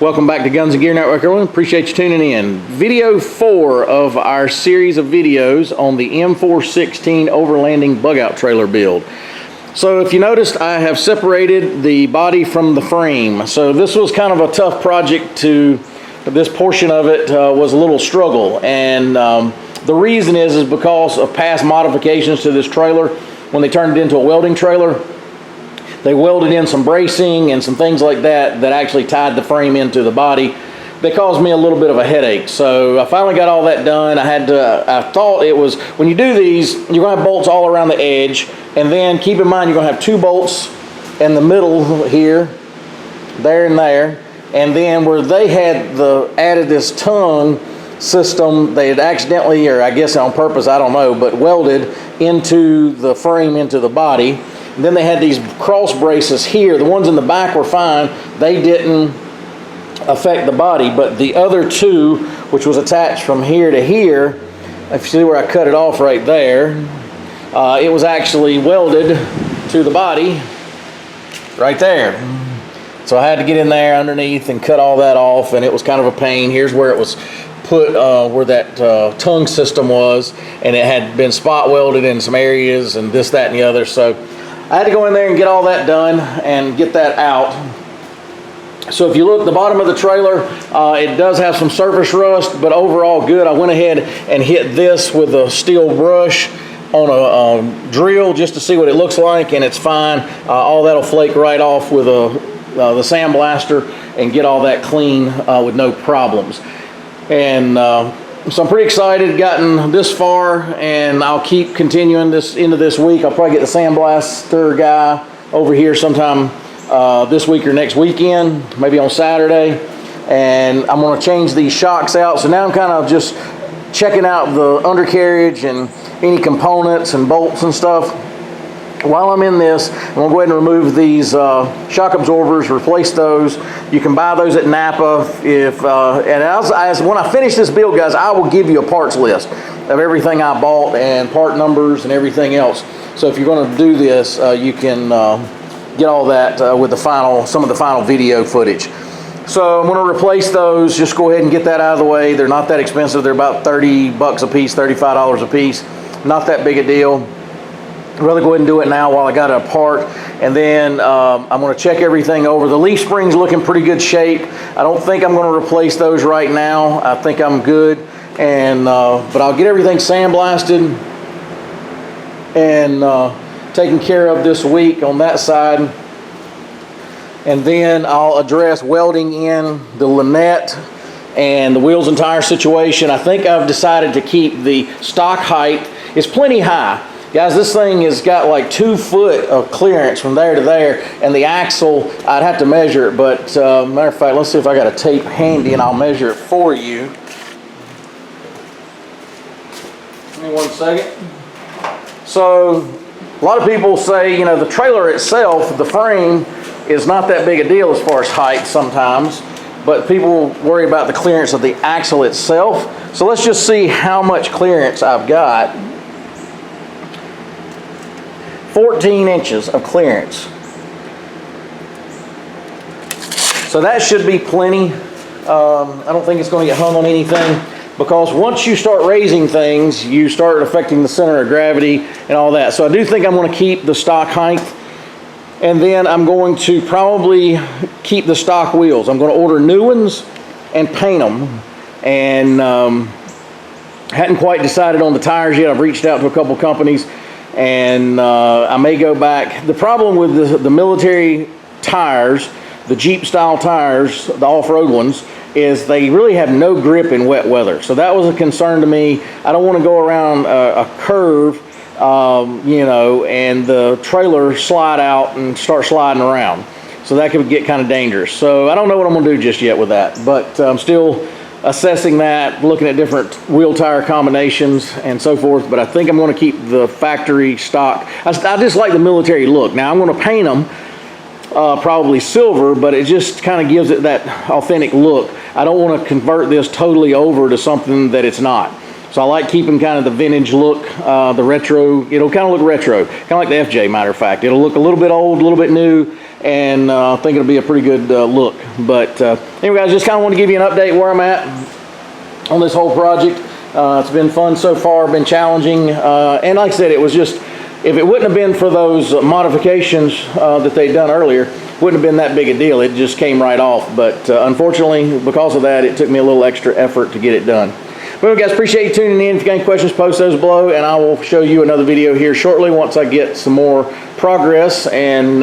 Welcome back to Guns and Gear Network, everyone. Appreciate you tuning in. Video 4 of our series of videos on the M416 Overlanding Bugout trailer build. So if you noticed, I have separated the body from the frame. So this was kind of a tough project. This portion of it was a little struggle. And the reason is because of past modifications to this trailer. When they turned it into a welding trailer, they welded in some bracing and some things like that that actually tied the frame into the body. They caused me a little bit of a headache. So I finally got all that done. I thought it was, when you do these, you're gonna have bolts all around the edge. And then keep in mind, you're gonna have 2 bolts in the middle here, there and there. And then where they had added this tongue system, they had accidentally, or I guess on purpose, I don't know, but welded into the frame, into the body. And then they had these cross braces here. The ones in the back were fine. They didn't affect the body, but the other 2, which was attached from here to here, if you see where I cut it off right there, it was actually welded to the body right there. So I had to get in there underneath and cut all that off, and it was kind of a pain. Here's where it was put, where that tongue system was, and it had been spot welded in some areas and this, that, and the other. So I had to go in there and get all that done and get that out. So if you look at the bottom of the trailer, it does have some surface rust, but overall good. I went ahead and hit this with a steel brush on a drill just to see what it looks like, and it's fine. All that'll flake right off with the sandblaster and get all that clean with no problems. And so I'm pretty excited, gotten this far, and I'll keep continuing this into this week. I'll probably get the sandblaster guy over here sometime this week or next weekend, maybe on Saturday. And I'm going to change these shocks out. So now I'm kind of just checking out the undercarriage and any components and bolts and stuff. While I'm in this, I'm going to go ahead and remove these shock absorbers, replace those. You can buy those at Napa. When I finish this build, guys, I will give you a parts list of everything I bought and part numbers and everything else. So if you're going to do this, you can get all that with some of the final video footage. So I'm going to replace those. Just go ahead and get that out of the way. They're not that expensive. They're about 30 bucks a piece, $35 a piece. Not that big a deal. I'd rather go ahead and do it now while I got it apart. And then I'm going to check everything over. The leaf spring's looking pretty good shape. I don't think I'm going to replace those right now. I think I'm good. And but I'll get everything sandblasted and taken care of this week on that side. And then I'll address welding in the Lynette and the wheels and tire situation. I think I've decided to keep the stock height. It's plenty high. Guys, this thing has got like 2 foot of clearance from there to there, and the axle, I'd have to measure it, but matter of fact, let's see if I got a tape handy and I'll measure it for you. Give me 1 second. So, a lot of people say, you know, the trailer itself, the frame, is not that big a deal as far as height sometimes, but people worry about the clearance of the axle itself. So let's just see how much clearance I've got. 14 inches of clearance. So that should be plenty. I don't think it's going to get hung on anything, because once you start raising things, you start affecting the center of gravity and all that. So I do think I'm going to keep the stock height, and then I'm going to probably keep the stock wheels. I'm going to order new ones and paint them, and hadn't quite decided on the tires yet. I've reached out to a couple companies, and I may go back. The problem with the military tires, the Jeep style tires, the off-road ones, is they really have no grip in wet weather. So that was a concern to me. I don't want to go around a curve, you know, and the trailer slide out and start sliding around. So that could get kind of dangerous. So I don't know what I'm going to do just yet with that, but I'm still assessing that, looking at different wheel tire combinations and so forth. But I think I'm going to keep the factory stock. I just like the military look. Now I'm going to paint them probably silver, but it just kind of gives it that authentic look. I don't want to convert this totally over to something that it's not. So I like keeping kind of the vintage look, the retro. It'll kind of look retro, kind of like the FJ, matter of fact. It'll look a little bit old, a little bit new, and I think it'll be a pretty good look. But anyway, guys, just kind of want to give you an update where I'm at on this whole project. It's been fun so far, been challenging, and like I said, it was just, if it wouldn't have been for those modifications that they'd done earlier, wouldn't have been that big a deal. It just came right off. But unfortunately, because of that, it took me a little extra effort to get it done. Well, guys, appreciate you tuning in. If you got any questions, post those below, and I will show you another video here shortly once I get some more progress and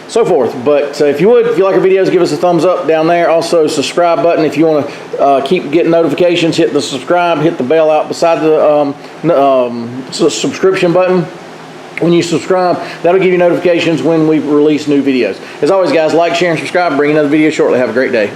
so forth. But if you like our videos, give us a thumbs up down there. Also, subscribe button. If you want to keep getting notifications, hit the subscribe, hit the bell out beside the subscription button. When you subscribe, that'll give you notifications when we release new videos. As always, guys, like, share, and subscribe. Bring another video shortly. Have a great day.